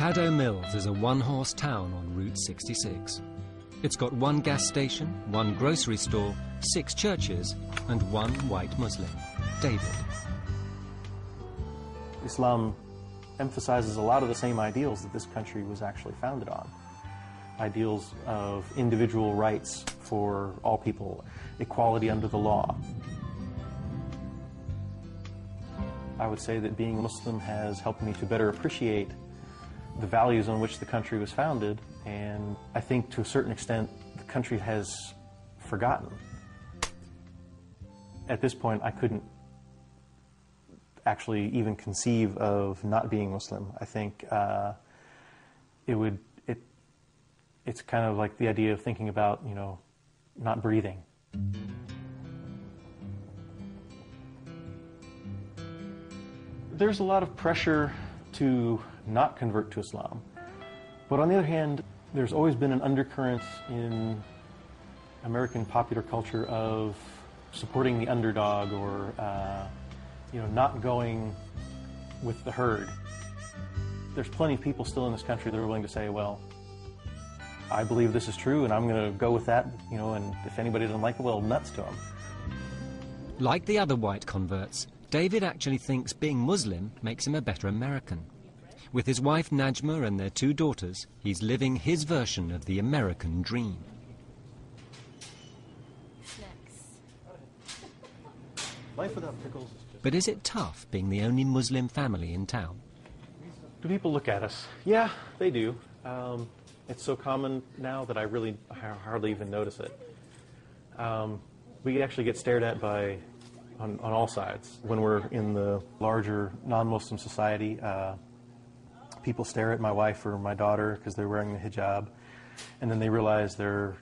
Caddo Mills is a one-horse town on Route 66. It's got one gas station, one grocery store, 6 churches, and one white Muslim, David. Islam emphasizes a lot of the same ideals that this country was actually founded on. Ideals of individual rights for all people, equality under the law. I would say that being Muslim has helped me to better appreciate the values on which the country was founded, and I think to a certain extent the country has forgotten. At this point I couldn't actually even conceive of not being Muslim. I think it's kind of like the idea of thinking about, you know, not breathing. There's a lot of pressure to not convert to Islam. But on the other hand, there's always been an undercurrent in American popular culture of supporting the underdog or you know, not going with the herd. There's plenty of people still in this country that are willing to say, well, I believe this is true and I'm going to go with that, you know, and if anybody doesn't like it, well, nuts to them. Like the other white converts, David actually thinks being Muslim makes him a better American. With his wife Najma and their 2 daughters, he's living his version of the American dream. Life without pickles is just... But is it tough being the only Muslim family in town? Do people look at us? Yeah, they do. It's so common now that I really hardly even notice it. We actually get stared at by on all sides. When we're in the larger non-Muslim society, people stare at my wife or my daughter because they're wearing the hijab, and then they realize they're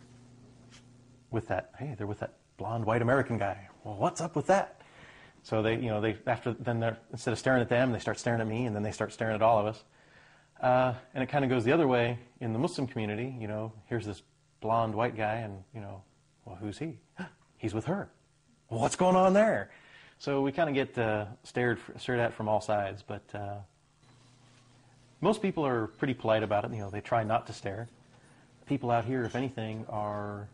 with that, hey, they're with that blonde white American guy. Well, what's up with that? So they, you know, instead of staring at them, they start staring at me, and then they start staring at all of us. And it kind of goes the other way in the Muslim community. You know, here's this blonde white guy, and, you know, well, who's he? He's with her. Well, what's going on there? So we kind of get stared at from all sides, but most people are pretty polite about it. You know, they try not to stare. People out here, if anything, are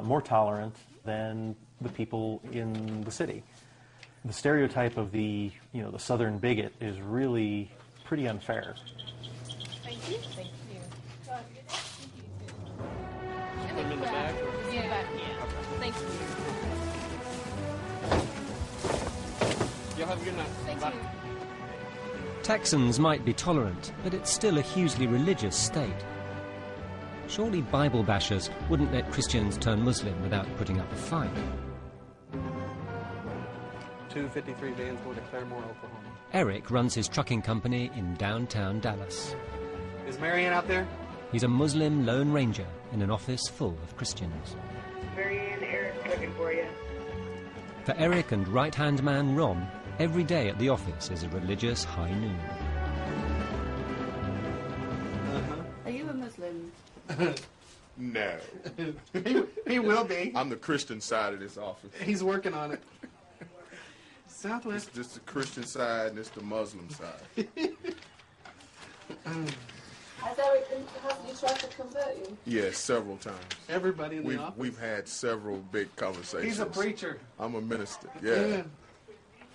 more tolerant than the people in the city. The stereotype of the, you know, the Southern bigot is really pretty unfair. Thank you. Thank you. Put them in the bag? Yeah. Thank you. Y'all have a good night. Thank Bye. you. Texans might be tolerant, but it's still a hugely religious state. Surely Bible bashers wouldn't let Christians turn Muslim without putting up a fight. 253 vans going to Claremore, Oklahoma. Eric runs his trucking company in downtown Dallas. Is Marianne out there? He's a Muslim Lone Ranger in an office full of Christians. Marianne, Eric, looking for you. For Eric and right-hand man Ron, every day at the office is a religious high noon. Are you a Muslim? No. He will be. I'm the Christian side of this office. He's working on it. Southwest. It's just the Christian side and it's the Muslim side. Has Eric you tried to convert you? Yes, several times. Everybody in the office. We've had several big conversations. He's a preacher. I'm a minister. Yeah.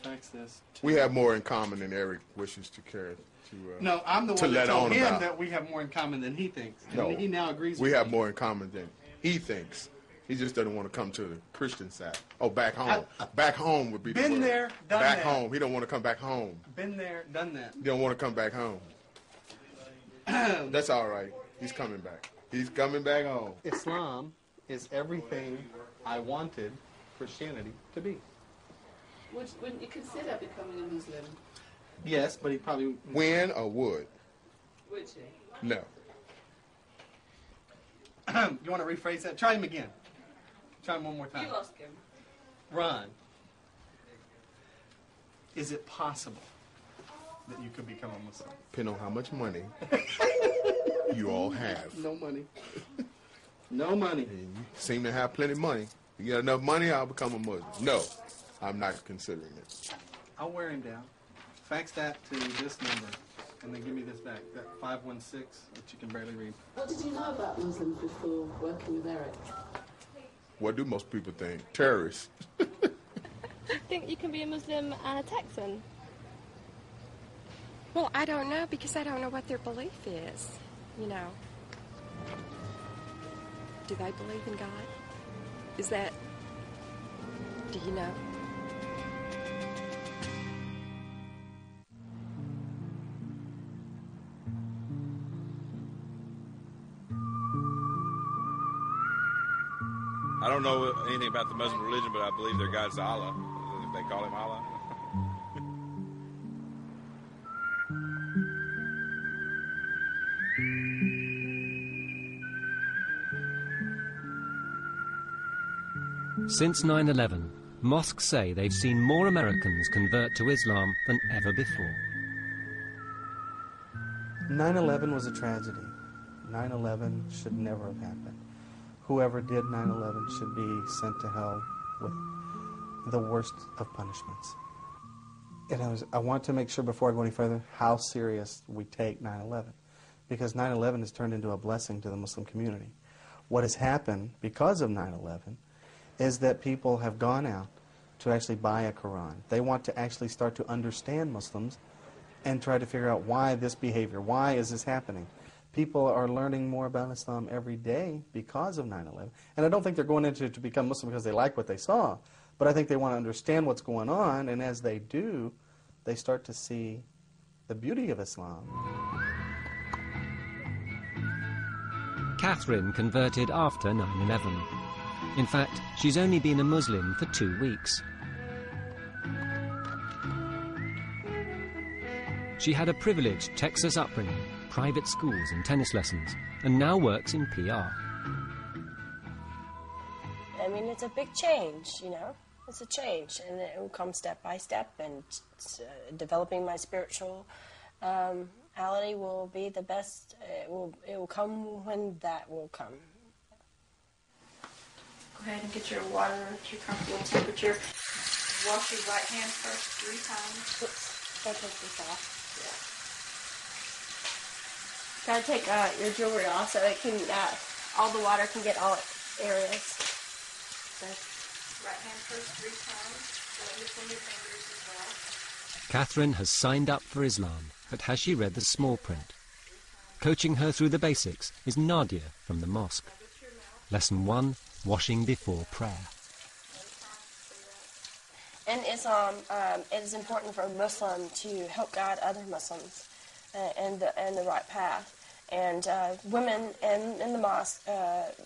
Fax this. We have more in common than Eric wishes to care to. No, I'm the to one that let told on him about. that we have more in common than he thinks. And No, he now agrees we with have me. more in common than he thinks. He just doesn't want to come to the Christian side. Oh, back home. Back home would be the Been word. there, done back that. home. He don't want to come back home. Been there, done that. He don't want to come back home. That's all right. He's coming back. He's coming back home. Islam is everything I wanted Christianity to be. Wouldn't you consider becoming a Muslim? Yes, but he probably... When or would? Would you? No. You want to rephrase that? Try him again. Try him one more time. You ask him. Ron, is it possible that you could become a Muslim? Depending on how much money you all have. No money. No money. And you seem to have plenty of money. You get enough money, I'll become a Muslim. No, I'm not considering it. I'll wear him down. Fax that to this number, And then give me this back, that 516 that you can barely read. What did you know about Muslims before working with Eric? What do most people think? Terrorists. I think you can be a Muslim and a Texan. Well, I don't know because I don't know what their belief is, you know. Do they believe in God? Is that, do you know? I don't know anything about the Muslim religion, but I believe their God's Allah. If they call him Allah. Since 9/11, mosques say they've seen more Americans convert to Islam than ever before. 9/11 was a tragedy. 9/11 should never have happened. Whoever did 9/11 should be sent to hell with the worst of punishments. And I want to make sure before I go any further how serious we take 9/11, because 9/11 has turned into a blessing to the Muslim community. What has happened because of 9/11 is that people have gone out to actually buy a Quran. They want to actually start to understand Muslims and try to figure out why this behavior, why is this happening. People are learning more about Islam every day because of 9/11. And I don't think they're going into it to become Muslim because they like what they saw, but I think they want to understand what's going on, and as they do, they start to see the beauty of Islam. Catherine converted after 9/11. In fact, she's only been a Muslim for 2 weeks. She had a privileged Texas upbringing, private schools and tennis lessons, and now works in PR. I mean, it's a big change, you know. It's a change, and it will come step by step, and developing my spirituality will be the best. It will come when that will come. Go ahead and get your water to your comfortable temperature. Wash your right hand first 3 times. Oops, don't take this off. Gotta take your jewelry off so it can, all the water can get all areas. So, right hand first 3 times. Go in between your fingers as well. Catherine has signed up for Islam, but has she read the small print? Coaching her through the basics is Nadia from the mosque. Lesson 1, washing before prayer. In Islam, it is important for a Muslim to help guide other Muslims in the right path. And women in the mosque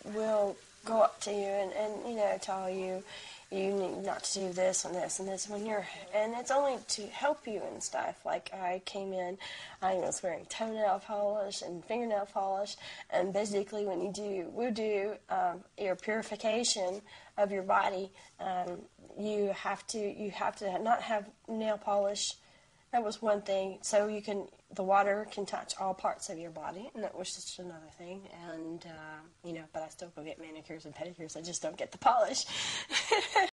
will go up to you and you know, tell you need not to do this and this and this when and it's only to help you and stuff. Like I came in, I was wearing toenail polish and fingernail polish, and basically when you do wudu, your purification of your body, you have to not have nail polish. That was one thing, so the water can touch all parts of your body, and that was just another thing. And you know, but I still go get manicures and pedicures. I just don't get the polish.